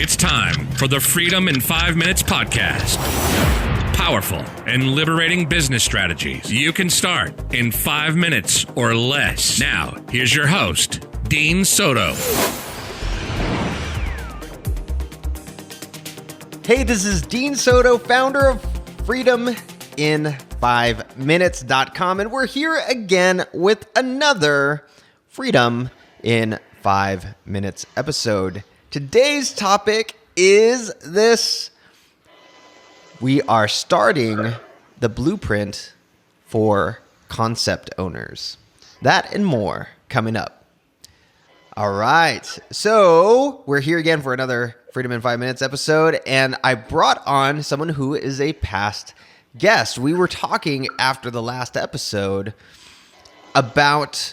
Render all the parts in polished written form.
It's time for the Freedom in 5 Minutes podcast. Powerful and liberating business strategies you can start in 5 minutes or less. Now, here's your host, Dean Soto. Hey, this is Dean Soto, founder of FreedomIn5Minutes.com, and we're here again with another Freedom in 5 Minutes episode. Today's topic is this. We are starting the blueprint for concept owners. That and more coming up. All right. So we're here again for another Freedom in 5 Minutes episode, and I brought on someone who is a past guest. We were talking after the last episode about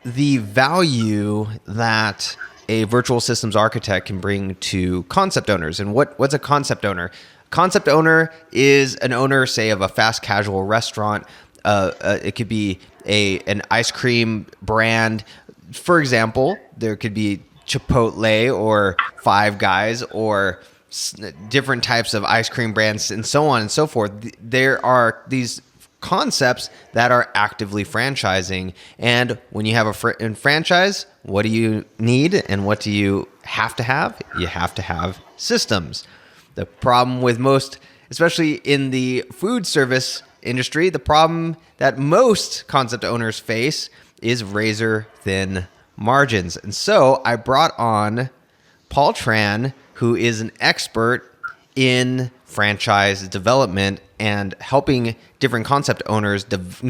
the value that a virtual systems architect can bring to concept owners. And what's a concept owner? Concept owner is an owner, say, of a fast casual restaurant. It could be an ice cream brand. For example, there could be Chipotle or Five Guys or different types of ice cream brands and so on and so forth. There are these concepts that are actively franchising. And when you have a franchise, what do you need and what do you have to have? You have to have systems. The problem with most, especially in the food service industry, the problem that most concept owners face is razor thin margins. And so I brought on Paul Tran, who is an expert in franchise development and helping different concept owners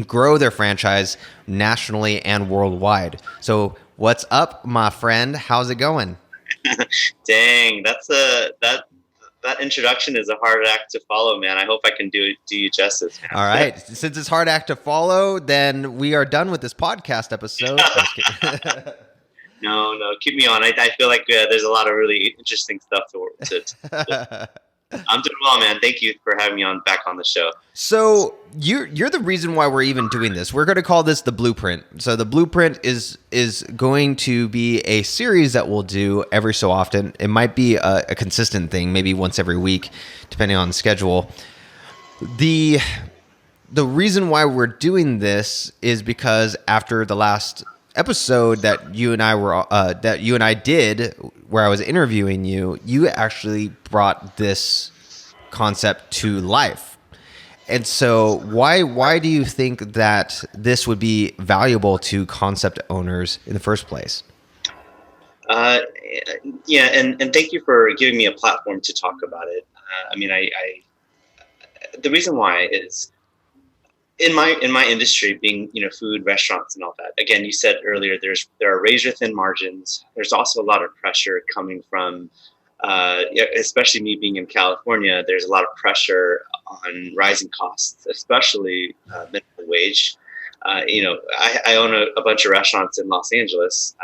grow their franchise nationally and worldwide. So what's up, my friend? How's it going? Dang, that introduction is a hard act to follow, man. I hope I can do you justice, man. All right. Since it's hard act to follow, then we are done with this podcast episode. No, keep me on. I feel like there's a lot of really interesting stuff to I'm doing well, man. Thank you for having me back on the show. So you're the reason why we're even doing this. We're going to call this the Blueprint. So the Blueprint is going to be a series that we'll do every so often. It might be a consistent thing, maybe once every week, depending on the schedule. The reason why we're doing this is because after the last episode that you and I did, where I was interviewing you, you actually brought this concept to life. And so why do you think that this would be valuable to concept owners in the first place? Yeah, and thank you for giving me a platform to talk about it. The reason why is in my industry, being food, restaurants, and all that. Again, you said earlier there are razor thin margins. There's also a lot of pressure coming from, especially me being in California. There's a lot of pressure on rising costs, especially minimum wage. I own a bunch of restaurants in Los Angeles,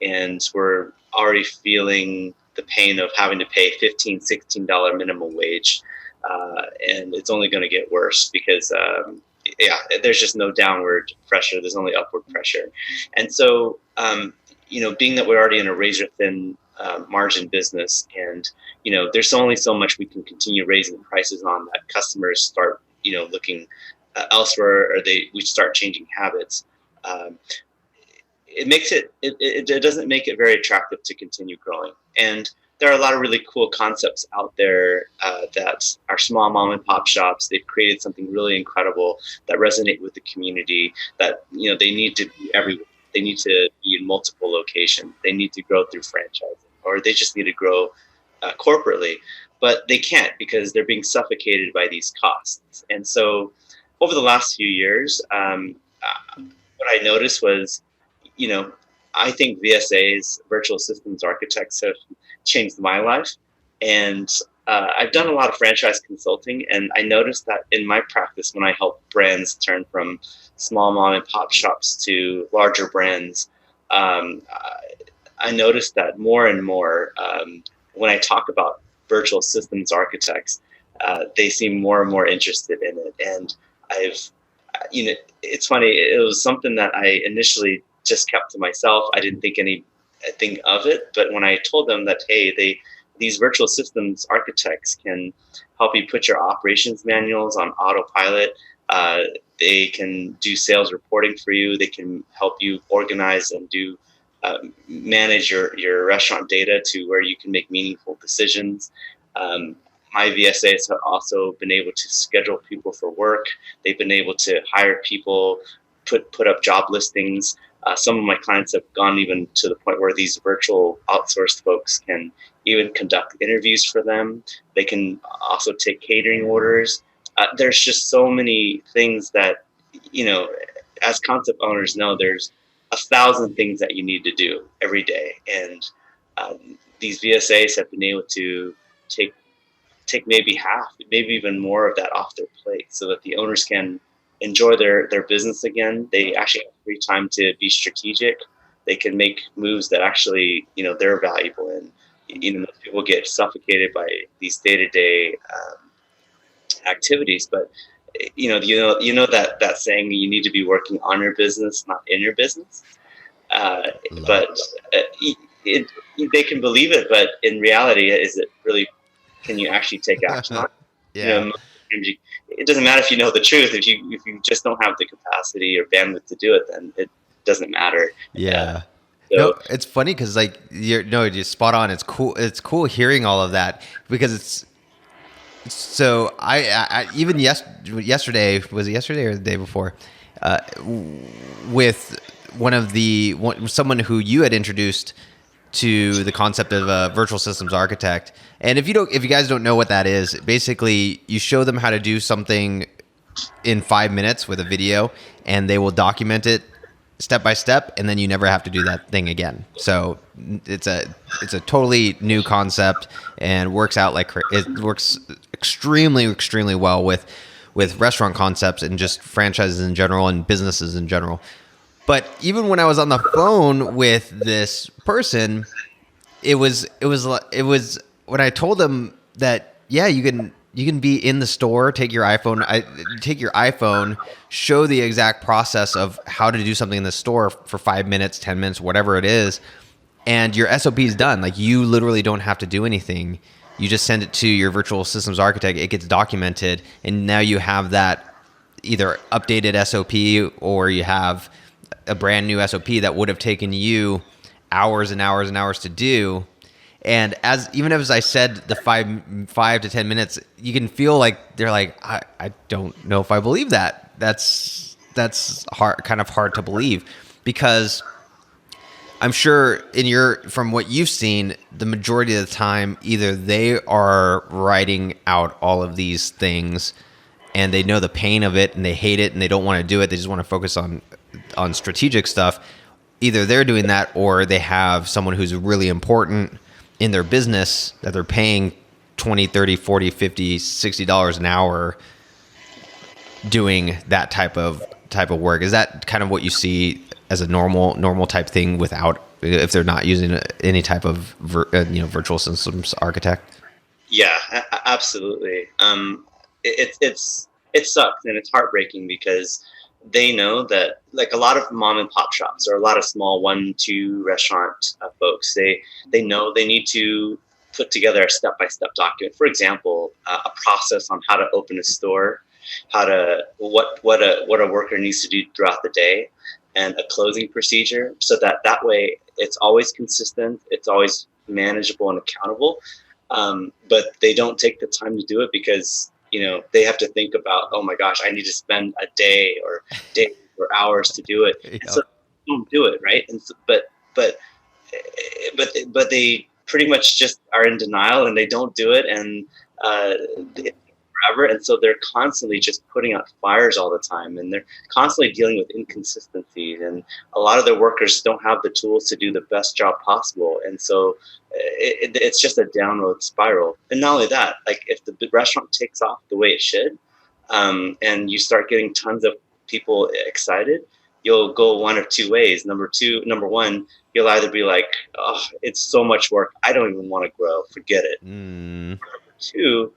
and we're already feeling the pain of having to pay $15, $16 minimum wage. And it's only going to get worse because, there's just no downward pressure. There's only upward pressure. And so, being that we're already in a razor thin margin business, and, there's only so much we can continue raising prices on that customers start, looking elsewhere, or we start changing habits. It doesn't make it very attractive to continue growing. And there are a lot of really cool concepts out there that are small mom and pop shops. They've created something really incredible that resonate with the community, that, they need to be everywhere. They need to be in multiple locations. They need to grow through franchising, or they just need to grow corporately, but they can't because they're being suffocated by these costs. And so over the last few years, what I noticed was, I think VSAs, virtual systems architects, have changed my life. And I've done a lot of franchise consulting, and I noticed that in my practice, when I help brands turn from small mom and pop shops to larger brands, I noticed that more and more when I talk about virtual systems architects, they seem more and more interested in it. And it's funny, it was something that I initially just kept to myself. I didn't think anything of it, but when I told them that, hey, these virtual systems architects can help you put your operations manuals on autopilot. They can do sales reporting for you. They can help you organize and manage your restaurant data to where you can make meaningful decisions. My VSAs have also been able to schedule people for work. They've been able to hire people, put up job listings. Some of my clients have gone even to the point where these virtual outsourced folks can even conduct interviews for them. They can also take catering orders. There's just so many things that, as concept owners know, there's 1,000 things that you need to do every day. And these VSAs have been able to take maybe half, maybe even more of that off their plate so that the owners can enjoy their business again. They actually have free time to be strategic. They can make moves that actually, they're valuable in. Most people get suffocated by these day-to-day activities, but that saying, you need to be working on your business, not in your business. They can believe it, but in reality, is it really? Can you actually take action on it? Yeah. It doesn't matter if you know the truth. If you just don't have the capacity or bandwidth to do it, then it doesn't matter. Yeah. No, it's funny because you're spot on. It's cool. It's cool hearing all of that because so I even yesterday, was it yesterday or the day before, with someone who you had introduced to the concept of a virtual systems architect. And if you guys don't know what that is, basically you show them how to do something in 5 minutes with a video, and they will document it step by step, and then you never have to do that thing again. So it's a totally new concept, and works extremely, extremely well with restaurant concepts and just franchises in general and businesses in general. But even when I was on the phone with this person, it was when I told them that, yeah, you can be in the store, take your iPhone, show the exact process of how to do something in the store for 5 minutes, 10 minutes, whatever it is, and your SOP is done. Like, you literally don't have to do anything. You just send it to your virtual systems architect. It gets documented, and now you have that either updated SOP or you have a brand new SOP that would have taken you hours and hours and hours to do. And even as I said, the 5 to 10 minutes, you can feel like they're like, I don't know if I believe that. That's hard, kind of hard to believe, because I'm sure from what you've seen, the majority of the time, either they are writing out all of these things and they know the pain of it and they hate it and they don't want to do it. They just want to focus on strategic stuff. Either they're doing that, or they have someone who's really important in their business that they're paying $20, $30, $40, $50, $60 an hour doing that type of work. Is that kind of what you see as a normal type thing if they're not using any type of virtual systems architect? Yeah, absolutely. It sucks and it's heartbreaking because they know that, like a lot of mom and pop shops or a lot of small 1-2 restaurant folks, they know they need to put together a step-by-step document. For example, a process on how to open a store, what a worker needs to do throughout the day, and a closing procedure, so that way it's always consistent, it's always manageable and accountable. But they don't take the time to do it because they have to think about, oh my gosh, I need to spend a day or hours to do it. Yeah. So they don't do it, right? And so, but they pretty much just are in denial and they don't do it, and forever. And so they're constantly just putting out fires all the time, and they're constantly dealing with inconsistencies. And a lot of their workers don't have the tools to do the best job possible. And so it's just a downward spiral. And not only that, like if the restaurant takes off the way it should, and you start getting tons of people excited, you'll go one of two ways. Number one, you'll either be like, oh, it's so much work, I don't even want to grow, forget it. Number two,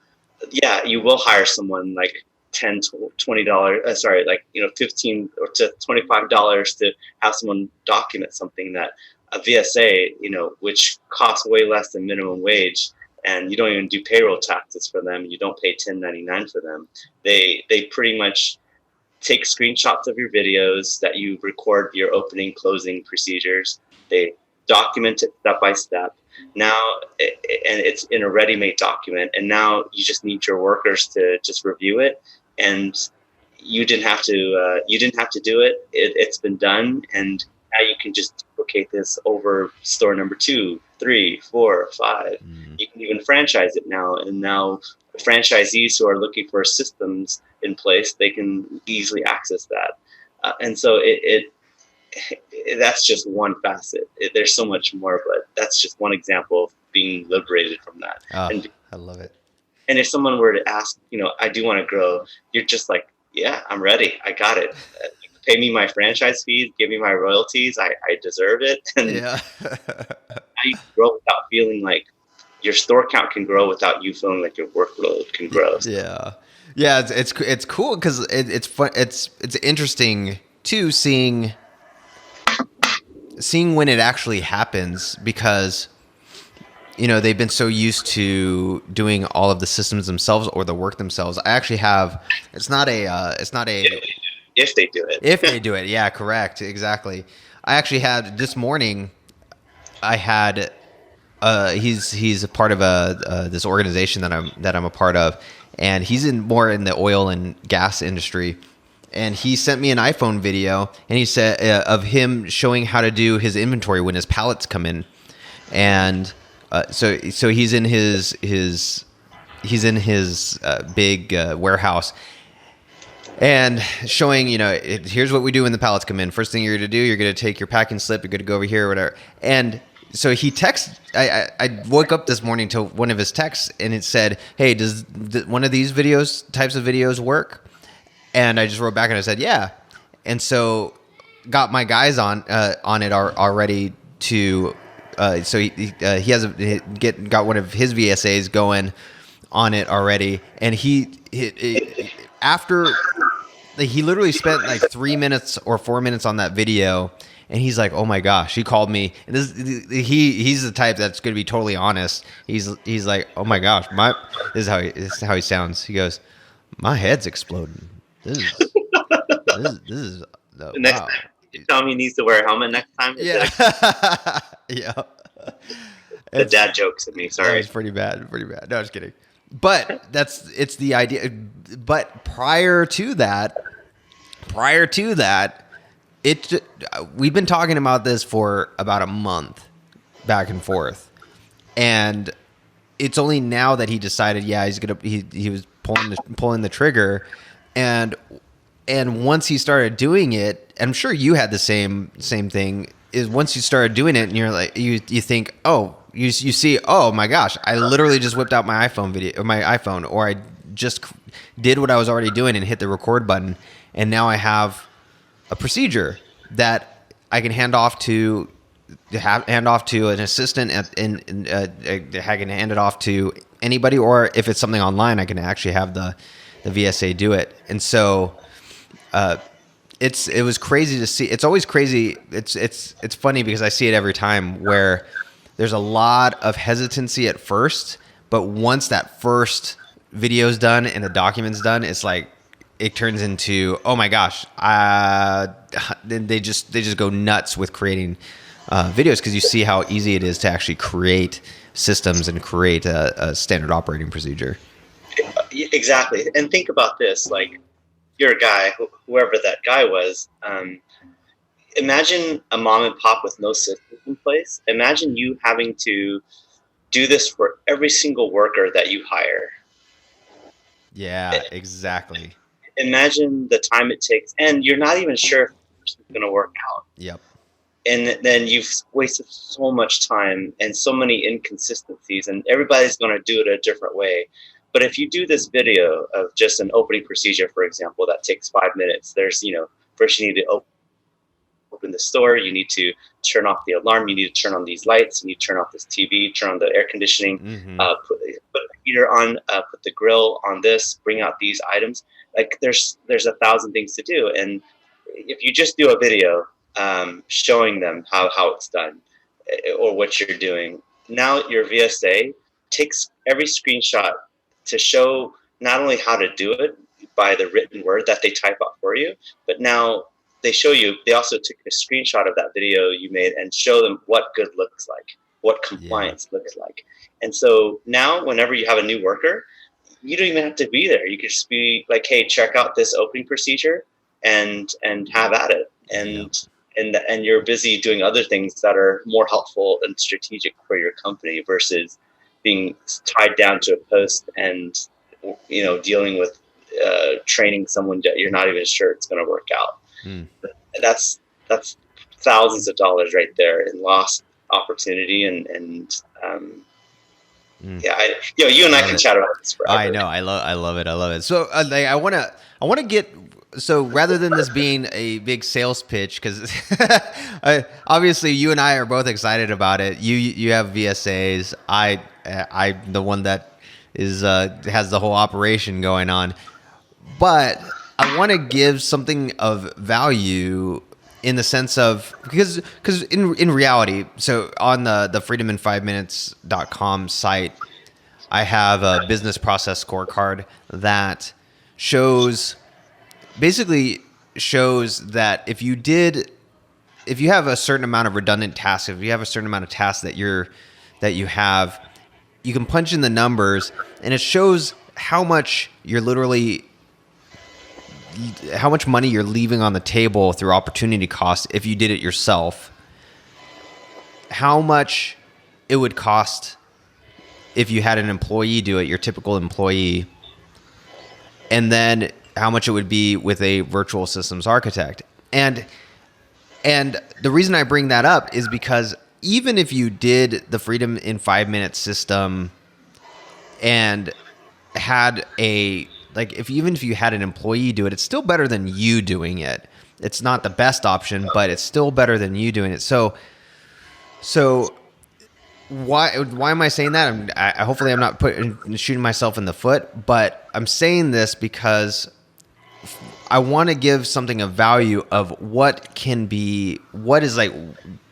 yeah, you will hire someone like $10, $20, like, $15 or to $25 to have someone document something that a VSA, which costs way less than minimum wage, and you don't even do payroll taxes for them. You don't pay 1099 for them. They pretty much take screenshots of your videos that you record your opening, closing procedures. They document it step by step. Now, and it's in a ready-made document. And now you just need your workers to just review it. And you didn't have to do it. It's been done. And now you can just duplicate this over store number 2, 3, 4, 5. You can even franchise it now. And now franchisees who are looking for systems in place, they can easily access that. And so that's just one facet. There's so much more, but that's just one example of being liberated from that. Oh, I love it. And if someone were to ask, I do want to grow, you're just like, yeah, I'm ready. I got it. Pay me my franchise fees, give me my royalties. I deserve it. And Yeah. now you can grow without feeling like your store count can grow without you feeling like your workload can grow. Yeah. Yeah. It's cool because it's fun. It's interesting too, seeing when it actually happens, because they've been so used to doing all of the systems themselves or the work themselves. I actually have, it's not a if they do it. If they do it. Yeah, correct. Exactly. I actually had this morning, I had, he's a part of this organization that I'm a part of, and he's more in the oil and gas industry. And he sent me an iPhone video, and he said of him showing how to do his inventory when his pallets come in. And so he's in his big warehouse, and showing, here's what we do when the pallets come in. First thing you're going to do, you're going to take your packing slip, you're going to go over here or whatever. And so he texted, I woke up this morning to one of his texts, and it said, hey, does one of these types of videos work? And I just wrote back and I said, yeah. And so got my guys on it already to, so he got one of his VSAs going on it already. And after he literally spent like 3 minutes or 4 minutes on that video, and he's like, oh my gosh, he called me. And he's the type that's going to be totally honest. He's like, oh my gosh, this is how he sounds. He goes, my head's exploding. This is next wow. time you tell him he needs to wear a helmet next time. Yeah. Yeah. The dad jokes at me. Sorry. It's pretty bad. No, just kidding. But it's the idea. But prior to that, we've been talking about this for about a month, back and forth, and it's only now that he decided, yeah, he was pulling the trigger, and once he started doing it, and I'm sure you had the same thing, is once you started doing it, and you're like, you think, oh, you see, oh my gosh, I literally just whipped out my iPhone, or I just did what I was already doing and hit the record button, and now I have a procedure that I can hand off to an assistant, and I can hand it off to anybody, or if it's something online, I can actually have the VSA do it. And so it was crazy to see. It's always crazy. It's funny because I see it every time, where there's a lot of hesitancy at first, but once that first video's done and the document's done, it's like it turns into, oh my gosh, they just go nuts with creating videos, because you see how easy it is to actually create systems and create a standard operating procedure. Exactly. And think about this, like, you're a guy, whoever that guy was, imagine a mom and pop with no system in place. Imagine you having to do this for every single worker that you hire. Yeah, exactly. Imagine the time it takes, and you're not even sure if it's going to work out. Yep. And then you've wasted so much time and so many inconsistencies, and everybody's going to do it a different way. But if you do this video of just an opening procedure, for example, that takes 5 minutes, there's, first you need to open the store, you need to turn off the alarm, you need to turn on these lights, you need to turn off this TV, turn on the air conditioning, put the heater on, put the grill on this, bring out these items. Like there's 1,000 things to do. And if you just do a video showing them how it's done or what you're doing, now your VSA takes every screenshot to show not only how to do it by the written word that they type out for you, but now they also took a screenshot of that video you made and show them what good looks like, what compliance looks like. And so now whenever you have a new worker, you don't even have to be there. You could just be like, hey, check out this opening procedure and have at it. And you're busy doing other things that are more helpful and strategic for your company versus being tied down to a post and, dealing with training someone that you're not even sure it's going to work out. That's thousands of dollars right there in lost opportunity. You and I can chat about this forever. I know. I love it. So I want to get, so rather than this being a big sales pitch, because obviously you and I are both excited about it. You have VSAs. I'm the one that has the whole operation going on. But I want to give something of value in the sense of, because in reality, so on the freedomin5minutes.com site, I have a business process scorecard that basically shows that if you have a certain amount of redundant tasks, if you have a certain amount of tasks that you have, you can punch in the numbers and it shows how much money you're leaving on the table through opportunity costs if you did it yourself, how much it would cost if you had an employee do it, your typical employee, and then how much it would be with a virtual systems architect. And the reason I bring that up is because even if you did the Freedom in 5 Minutes system and had even if you had an employee do it, it's still better than you doing it. It's not the best option, but it's still better than you doing it. So why am I saying that? Hopefully I'm not shooting myself in the foot, but I'm saying this because I want to give something of value of what is like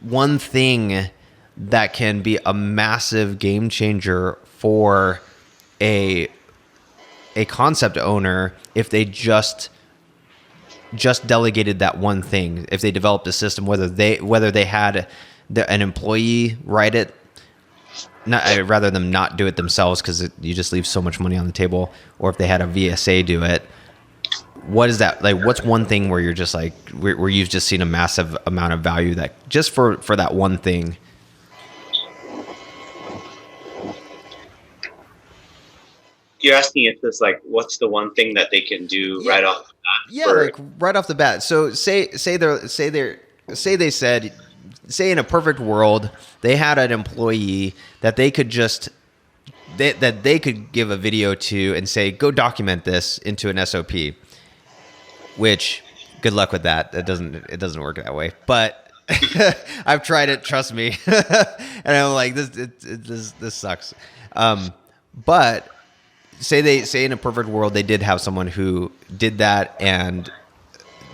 one thing that can be a massive game changer for a concept owner if they just delegated that one thing. If they developed a system, whether they had an employee write it, rather than not do it themselves because you just leave so much money on the table, or if they had a VSA do it. What is that like? What's one thing where you're just like where you've just seen a massive amount of value that just for that one thing? You're asking if this like what's the one thing that they can do right off the bat? Yeah, like right off the bat. So say in a perfect world they had an employee that they could that they could give a video to and say, go document this into an SOP. Which, good luck with that. It doesn't work that way. But I've tried it. Trust me. And I'm like, this sucks. But say in a perfect world they did have someone who did that, and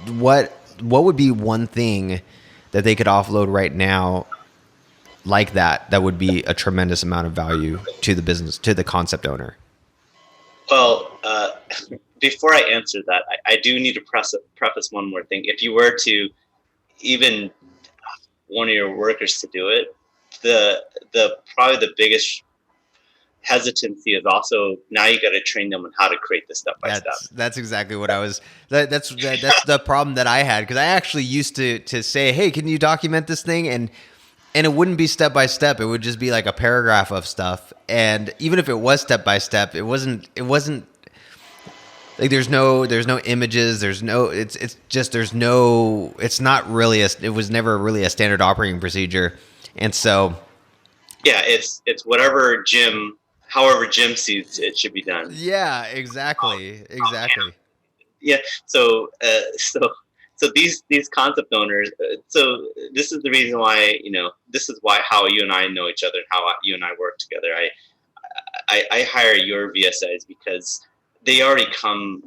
what would be one thing that they could offload right now like that would be a tremendous amount of value to the business, to the concept owner? Well, before I answer that, I do need to preface one more thing. If you were to even one of your workers to do it, the probably the biggest hesitancy is also now you got to train them on how to create this step by step. That's exactly what I was. That's the problem that I had, because I actually used to say, hey, can you document this thing? And it wouldn't be step by step. It would just be like a paragraph of stuff. And even if it was step by step, it wasn't like there's no images. It's not really it was never really a standard operating procedure. And so, yeah, it's however Jim sees it should be done. Yeah, exactly. Yeah. So these concept owners. So this is the reason why, how you and I know each other and how you and I work together. I hire your VSAs because they already come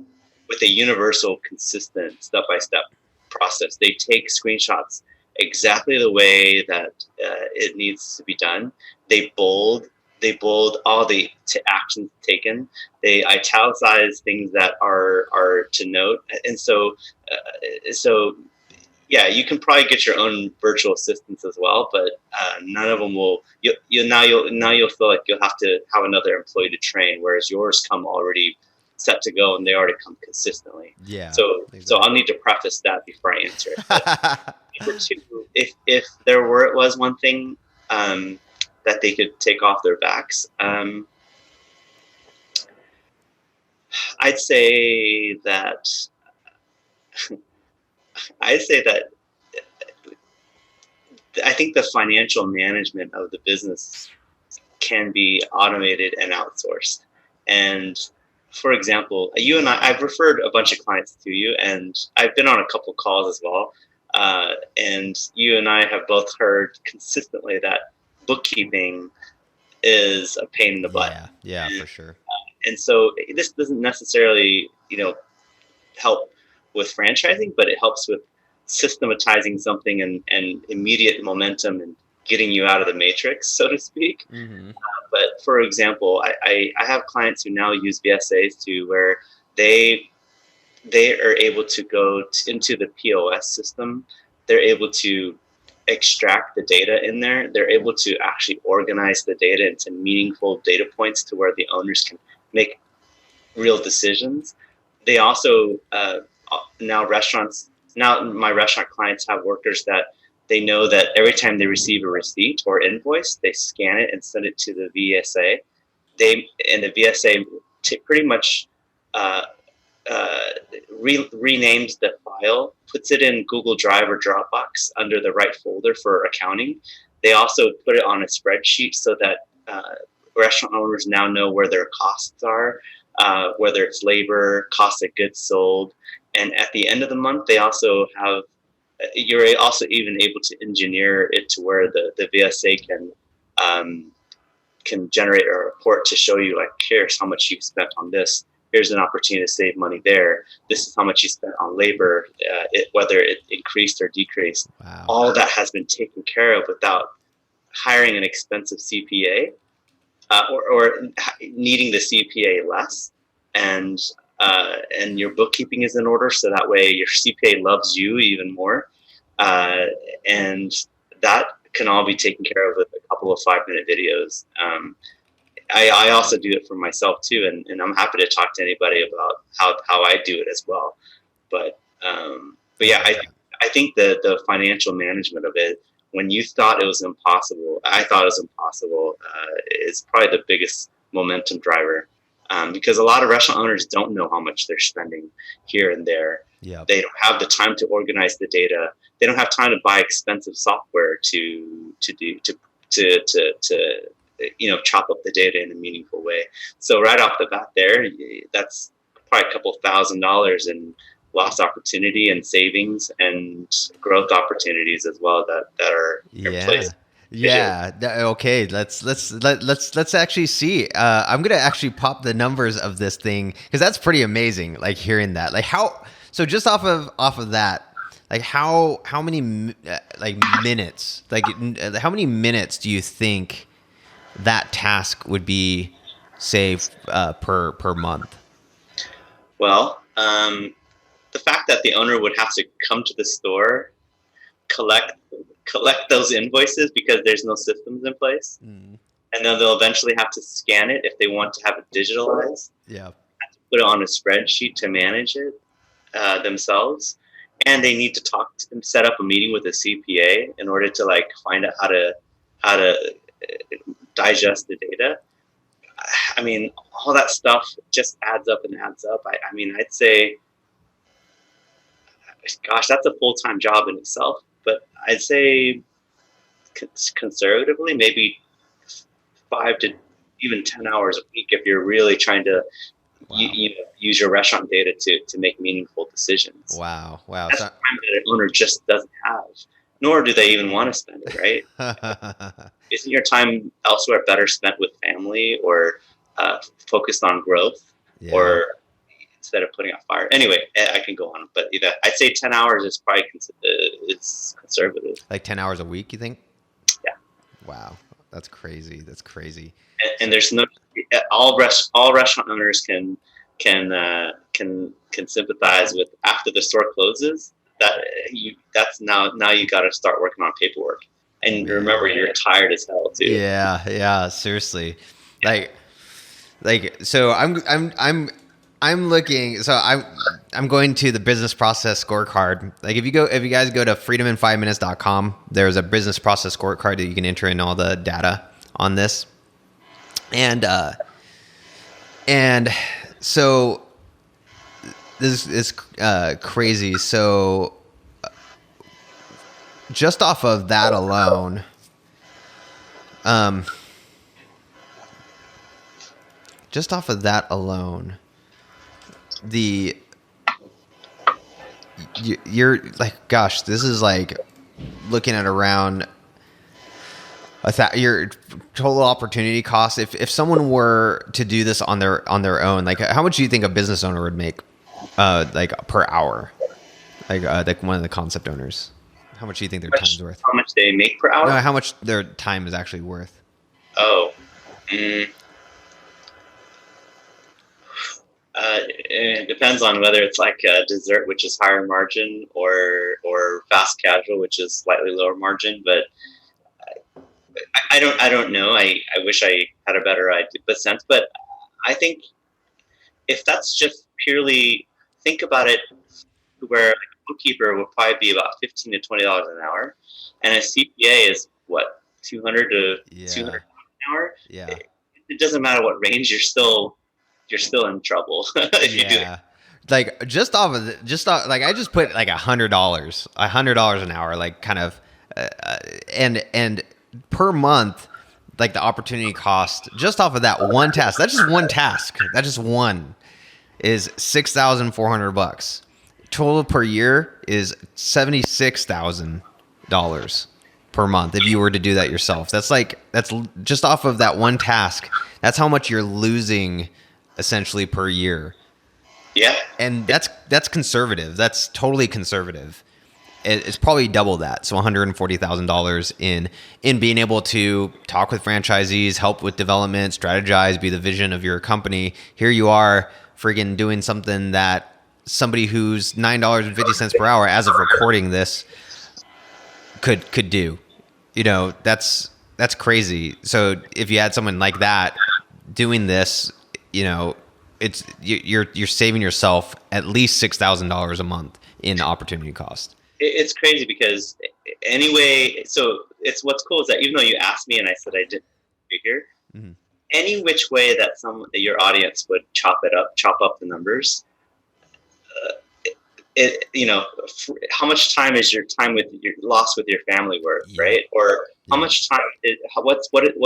with a universal, consistent step-by-step process. They take screenshots exactly the way that it needs to be done. They bold they bold all the actions taken. They italicize things that are to note, and so yeah, you can probably get your own virtual assistants as well, but none of them will. You'll feel like you'll have to have another employee to train, whereas yours come already set to go and they already come consistently. Yeah. So I'll need to preface that before I answer it. But number two, if there was one thing that they could take off their backs, I'd say that I'd say that I think the financial management of the business can be automated and outsourced. And for example, you and I've referred a bunch of clients to you, and I've been on a couple calls as well. And you and I have both heard consistently that bookkeeping is a pain in the butt. Yeah, for sure. And so this doesn't necessarily, help with franchising, but it helps with systematizing something and immediate momentum and getting you out of the matrix, so to speak. Mm-hmm. But for example, I have clients who now use VSAs to where they are able to go into the POS system. They're able to extract the data in there. They're able to actually organize the data into meaningful data points to where the owners can make real decisions. They also now my restaurant clients have workers that they know that every time they receive a receipt or invoice, they scan it and send it to the VSA. The VSA pretty much renames the file, puts it in Google Drive or Dropbox under the right folder for accounting. They also put it on a spreadsheet so that restaurant owners now know where their costs are, whether it's labor, cost of goods sold. And at the end of the month, they also have, you're also even able to engineer it to where the VSA can generate a report to show you, like, here's how much you've spent on this. Here's an opportunity to save money there. This is how much you spent on labor, whether it increased or decreased. Wow. All that has been taken care of without hiring an expensive CPA or needing the CPA less. And your bookkeeping is in order, so that way your CPA loves you even more. And that can all be taken care of with a couple of 5-minute videos. I also do it for myself too, and I'm happy to talk to anybody about how I do it as well. But yeah, I think the financial management of it, when you thought it was impossible, I thought it was impossible, is probably the biggest momentum driver. Because a lot of restaurant owners don't know how much they're spending here and there. Yep. They don't have the time to organize the data. They don't have time to buy expensive software to chop up the data in a meaningful way. So right off the bat there, that's probably a couple $1,000s in lost opportunity and savings and growth opportunities as well that are in place. Yeah. Okay. Let's actually see. I'm gonna actually pop the numbers of this thing because that's pretty amazing. Like hearing that, like how. So just off of that, like how many minutes, how many minutes do you think that task would be saved per month? Well, the fact that the owner would have to come to the store, collect those invoices because there's no systems in place, and then they'll eventually have to scan it if they want to have it digitalized. Yeah, put it on a spreadsheet to manage it themselves, and they need to set up a meeting with a CPA in order to find out how to digest the data. I mean, all that stuff just adds up and adds up. I mean, I'd say, gosh, that's a full-time job in itself. But I'd say conservatively, maybe 5 to even 10 hours a week if you're really trying to use your restaurant data to make meaningful decisions. Wow. That's time that an owner just doesn't have, nor do they even want to spend it, right? Isn't your time elsewhere better spent with family or focused on growth or instead of putting out fire? Anyway, I can go on, but I'd say 10 hours is probably it's conservative. Like 10 hours a week, you think? Yeah. Wow. That's crazy. That's crazy. And there's no all restaurant owners can sympathize with after the store closes that's now you got to start working on paperwork. And remember, you're tired as hell too. Yeah, seriously. Like so I'm looking, so I'm going to the business process scorecard. Like if you guys go to freedomin5minutes.com, there's a business process scorecard that you can enter in all the data on this. And so this is crazy. So just off of that alone, you're like, gosh, this is like looking at around your total opportunity cost. If someone were to do this on their own, like how much do you think a business owner would make, like per hour? Like one of the concept owners, how much do you think their time's worth? How much they make per hour? No, how much their time is actually worth? Oh, it depends on whether it's like a dessert, which is higher margin, or fast casual, which is slightly lower margin. But I don't know. I wish I had a better sense. But I think if that's just purely, think about it, where a bookkeeper would probably be about $15 to $20 an hour, and a CPA is what, $200 to $200 an hour. Yeah. It doesn't matter what range, you're still in trouble if you do it. Like just off like I just put like $100 an hour, like kind of, and per month, like the opportunity cost just off of that one task. That's just one task. That just one is $6,400. Total per year is $76,000 per month if you were to do that yourself. That's just off of that one task. That's how much you're losing essentially per year. Yeah. And that's conservative. That's totally conservative. It's probably double that. So $140,000 in being able to talk with franchisees, help with development, strategize, be the vision of your company. Here you are friggin' doing something that somebody who's $9.50 per hour as of recording this could do. You know, that's crazy. So if you had someone like that doing this, you know, you're saving yourself at least $6,000 a month in opportunity cost. It's crazy because anyway, so it's what's cool is that even though you asked me and I said I didn't figure, any which way that your audience would chop up the numbers, how much time is your time with your lost with your family worth, right? Or how much time what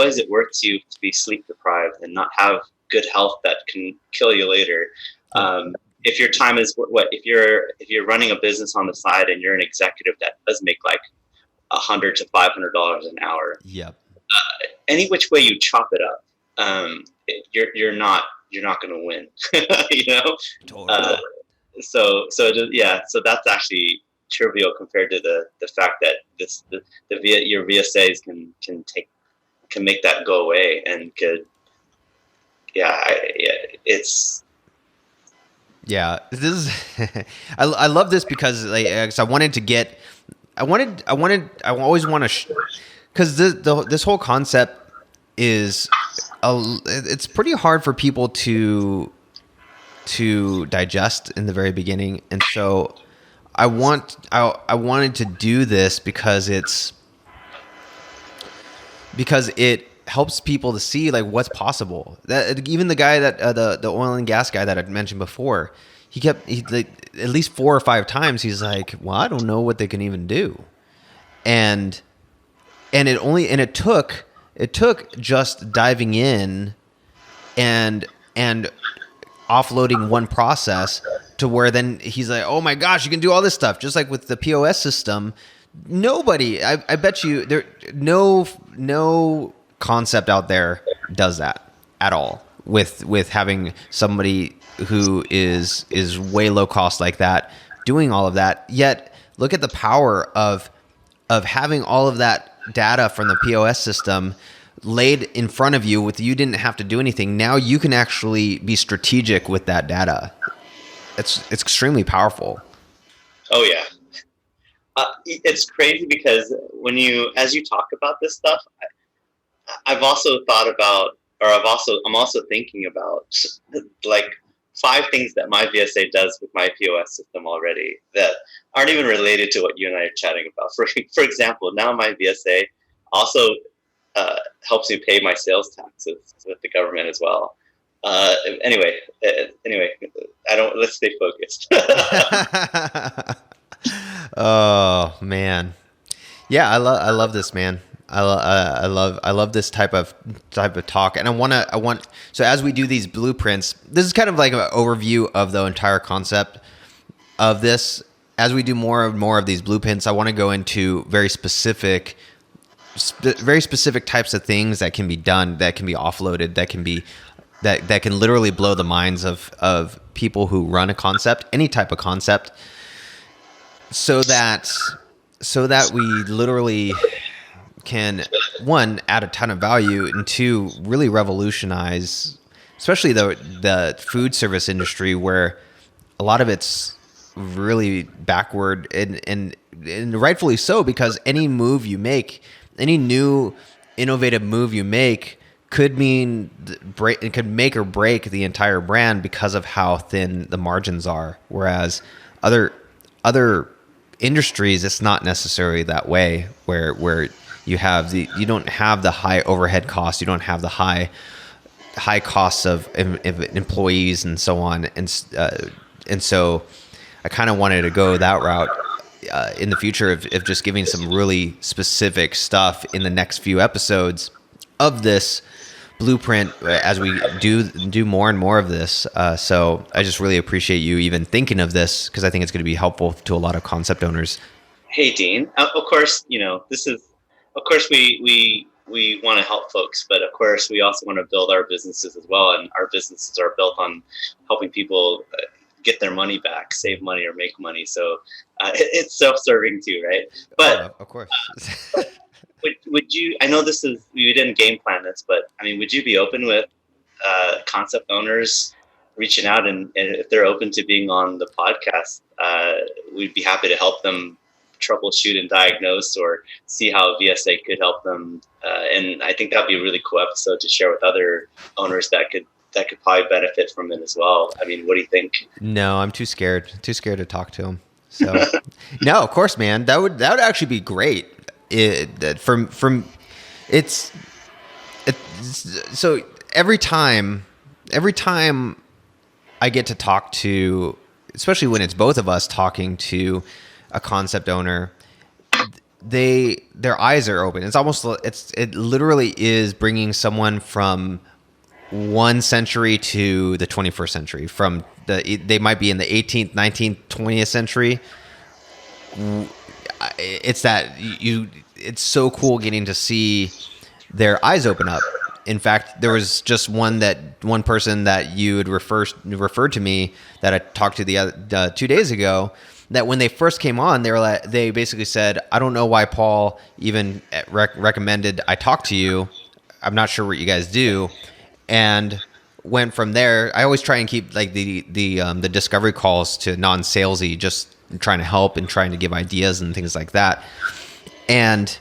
is it worth to you to be sleep deprived and not have good health that can kill you later? If your time is if you're running a business on the side and you're an executive that does make like $100 to $500 an hour, any which way you chop it up, you're not going to win, you know. Totally. So that's actually trivial compared to the fact that your VSAs can make that go away and could. It's. Yeah, this is. I love this because I wanted to get. I always want to, because this whole concept is, it's pretty hard for people to digest in the very beginning, and so I wanted to do this because it helps people to see like what's possible. That even the guy that the oil and gas guy that I mentioned before, he like, at least 4 or 5 times he's like, well, I don't know what they can even do, and it took just diving in and offloading one process to where then he's like, oh my gosh, you can do all this stuff. Just like with the POS system, I bet you no concept out there does that at all with having somebody who is way low cost like that doing all of that. Yet look at the power of having all of that data from the POS system. laid in front of you with you didn't have to do anything. Now you can actually be strategic with that data. It's extremely powerful. Oh yeah. It's crazy because as you talk about this stuff, I've also thought about, I'm also thinking about like 5 things that my VSA does with my POS system already that aren't even related to what you and I are chatting about. For example, now my VSA also helps me pay my sales taxes with the government as well. Anyway, let's stay focused. Oh man, yeah, I love this, man. I love this type of talk, and I want. So as we do these blueprints, this is kind of like an overview of the entire concept of this. As we do more and more of these blueprints, I want to go into very specific types of things that can be done, that can be offloaded, that can literally blow the minds of people who run a concept, any type of concept, so that we literally can, 1, add a ton of value, and 2, really revolutionize, especially the food service industry, where a lot of it's really backward, and rightfully so, because any move you make, any new innovative move you make, could mean it could make or break the entire brand because of how thin the margins are. Whereas other industries, it's not necessarily that way, where you don't have the high overhead costs, you don't have the high costs of employees and so on, and so I kind of wanted to go that route in the future of just giving some really specific stuff in the next few episodes of this blueprint as we do more and more of this. So I just really appreciate you even thinking of this, because I think it's going to be helpful to a lot of concept owners. Hey, Dean. Of course, of course we want to help folks, but of course we also want to build our businesses as well. And our businesses are built on helping people get their money back, save money, or make money. So it's self-serving too, right? But of course. would you? I know we didn't game plan this, but I mean, would you be open with concept owners reaching out, and if they're open to being on the podcast, we'd be happy to help them troubleshoot and diagnose, or see how VSA could help them. And I think that'd be a really cool episode to share with other owners that could probably benefit from it as well. I mean, what do you think? No, I'm too scared to talk to him. So no, of course, man, that would actually be great. So every time I get to talk to, especially when it's both of us talking to a concept owner, their eyes are open. It literally is bringing someone from one century to the 21st century. They might be in the 18th, 19th, 20th century. It's so cool getting to see their eyes open up. In fact, there was just one person that you had referred to me that I talked to the 2 days ago, that when they first came on, they basically said, I don't know why Paul even recommended I talk to you. I'm not sure what you guys do. And went from there. I always try and keep like the discovery calls to non-salesy, just trying to help and trying to give ideas and things like that. And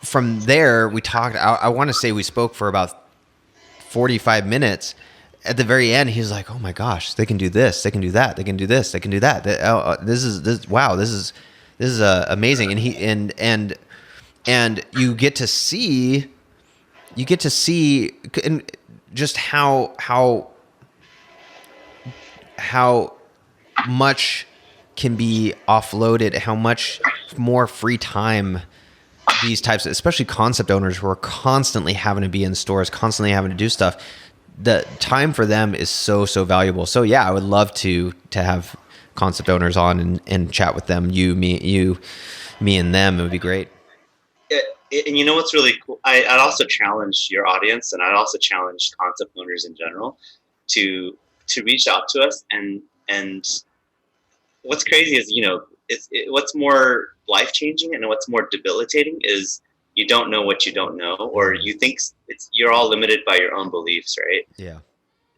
from there, we talked. I want to say we spoke for about 45 minutes. At the very end, he was like, "Oh my gosh, they can do this, they can do that, they can do this, they can do that. This is amazing." And you get to see just how much can be offloaded, how much more free time these types of, especially concept owners who are constantly having to be in stores, constantly having to do stuff, the time for them is so valuable. So yeah, I would love to have concept owners on and chat with them, me and them. It would be great. And you know what's really cool? I'd also challenge your audience, and I'd also challenge concept owners in general to reach out to us. And what's crazy is, what's more life-changing and what's more debilitating is you don't know what you don't know, or you think you're all limited by your own beliefs, right? Yeah.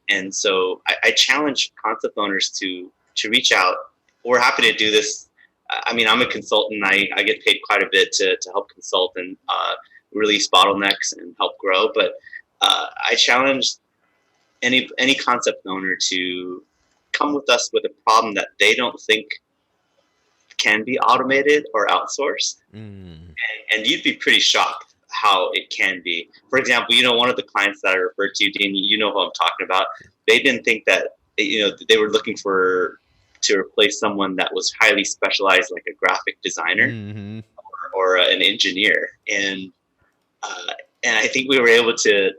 And so I challenge concept owners to reach out. We're happy to do this. I mean, I'm a consultant. I get paid quite a bit to help consult and release bottlenecks and help grow. But I challenge any concept owner to come with us with a problem that they don't think can be automated or outsourced. And you'd be pretty shocked how it can be. For example, one of the clients that I referred to, Dean, you know who I'm talking about. They didn't think that, they were looking to replace someone that was highly specialized, like a graphic designer or an engineer. And I think we were able to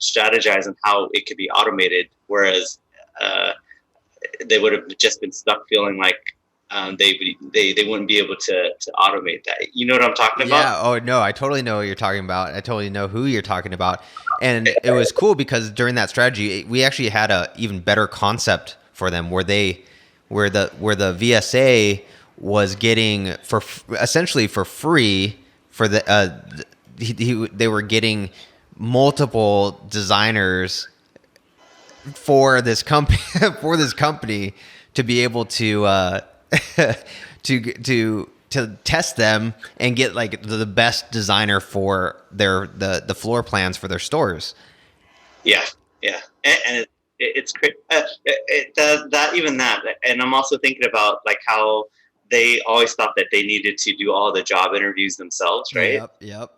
strategize on how it could be automated, whereas they would have just been stuck feeling like they wouldn't be able to automate that. You know what I'm talking about? Yeah. Oh no, I totally know what you're talking about. I totally know who you're talking about. And it was cool because during that strategy, we actually had a even better concept for them where the VSA was getting essentially for free for they were getting multiple designers for this company to be able to to test them and get like the best designer for the floor plans for their stores. Yeah, and it's great. It does that, even that. And I'm also thinking about like how they always thought that they needed to do all the job interviews themselves, right? Yep.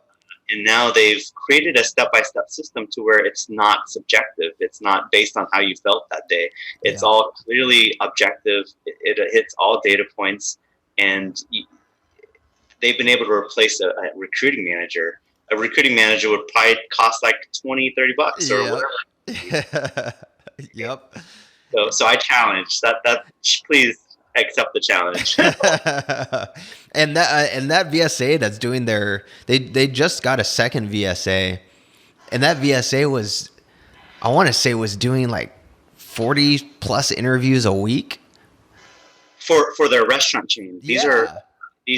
And now they've created a step-by-step system to where it's not subjective. It's not based on how you felt that day. It's all clearly objective. It hits all data points, and they've been able to replace a recruiting manager. A recruiting manager would probably cost like $20-$30 or whatever. Yep. So I challenge that. Please accept the challenge. And that VSA that's doing they just got a second VSA, and that VSA was doing like 40 plus interviews a week for their restaurant chain. These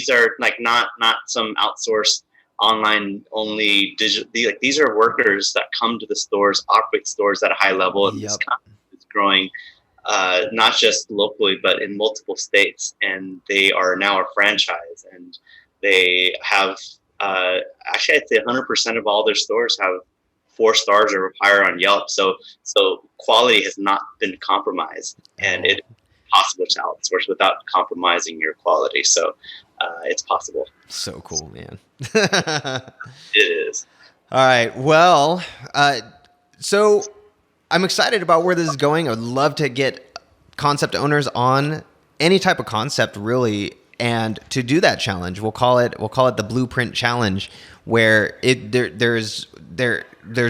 are like not some outsourced online only digital. Like, these are workers that come to the stores, operate stores at a high level, and this company is growing. Not just locally, but in multiple states, and they are now a franchise, and they have actually I'd say 100% of all their stores have 4 stars or higher on Yelp. So quality has not been compromised, and it's possible to outsource without compromising your quality. So it's possible. So cool, man. It is. All right. Well, so I'm excited about where this is going. I would love to get concept owners on any type of concept, really, and to do that challenge. We'll call it the Blueprint Challenge, where there's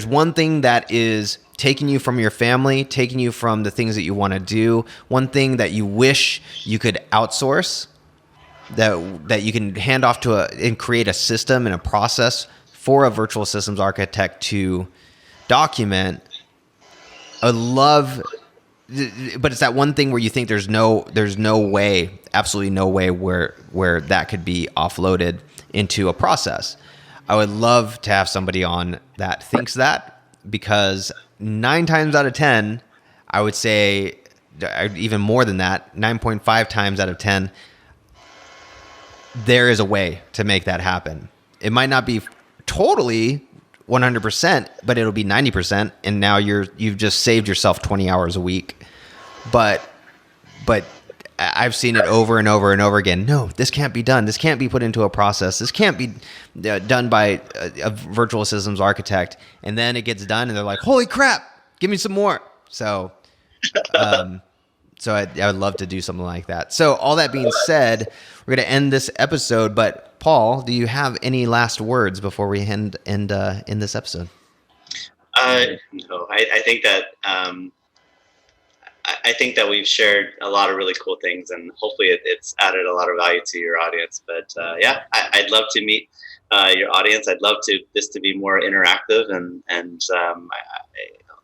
one thing that is taking you from your family, taking you from the things that you want to do, one thing that you wish you could outsource, that you can hand off and create a system and a process for a virtual systems architect to document. I love, but it's that one thing where you think there's no way, absolutely no way where that could be offloaded into a process. I would love to have somebody on that thinks that, because 9 times out of 10, I would say even more than that, 9.5 times out of 10, there is a way to make that happen. It might not be totally 100%, but it'll be 90%, and now you've just saved yourself 20 hours a week. But I've seen it over and over and over again. No, this can't be done. This can't be put into a process. This can't be done by a virtual systems architect. And then it gets done, and they're like, "Holy crap! Give me some more." So I would love to do something like that. So all that being said, we're going to end this episode. But Paul, do you have any last words before we end this episode? No, I think that I think that we've shared a lot of really cool things, and hopefully it's added a lot of value to your audience. But I'd love to meet your audience. I'd love this to be more interactive, and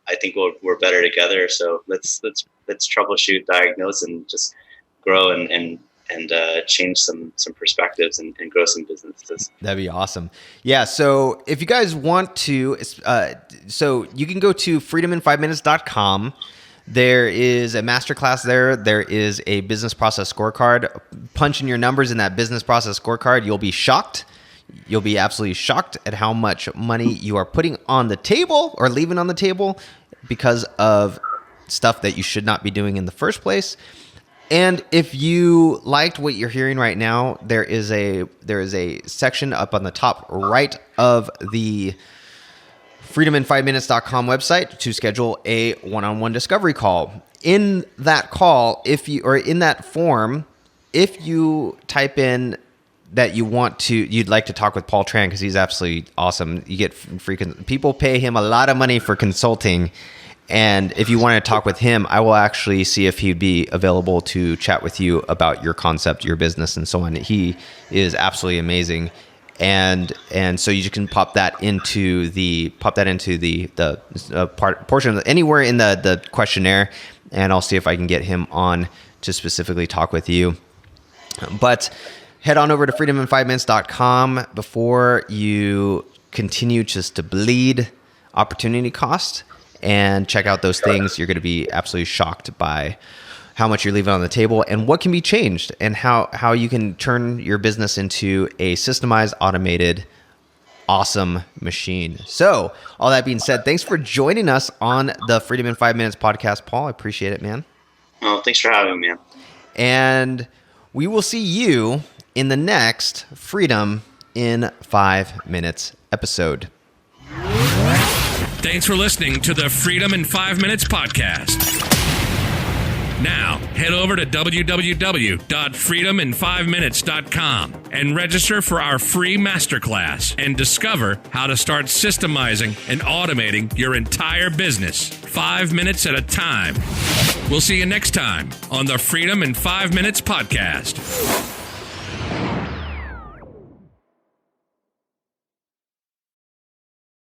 I think we're better together. So let's troubleshoot, diagnose, and just grow and change some perspectives and grow some businesses. That'd be awesome. Yeah. So if you guys want to, so you can go to freedomin5minutes.com. There is a masterclass there. There is a business process scorecard. Punch in your numbers in that business process scorecard. You'll be shocked. You'll be absolutely shocked at how much money you are putting on the table or leaving on the table because of stuff that you should not be doing in the first place. And if you liked what you're hearing right now, there is a section up on the top right of the freedomin5minutes.com website to schedule a one-on-one discovery call. In that call, in that form, if you type in that you'd like to talk with Paul Tran because he's absolutely awesome. You get people pay him a lot of money for consulting. And if you want to talk with him, I will actually see if he'd be available to chat with you about your concept, your business, and so on. He is absolutely amazing. And so you can pop that into the portion of anywhere in the questionnaire, and I'll see if I can get him on to specifically talk with you. But head on over to freedomin5minutes.com before you continue just to bleed opportunity cost, and check out those things. You're going to be absolutely shocked by how much you're leaving on the table and what can be changed, and how you can turn your business into a systemized, automated, awesome machine. So all that being said, thanks for joining us on the Freedom in 5 Minutes podcast, Paul. I appreciate it, man. Oh, thanks for having me, man. And we will see you in the next Freedom in 5 Minutes episode. Thanks for listening to the Freedom in 5 Minutes podcast. Now, head over to www.freedomin5minutes.com and register for our free masterclass and discover how to start systemizing and automating your entire business 5 minutes at a time. We'll see you next time on the Freedom in 5 Minutes podcast.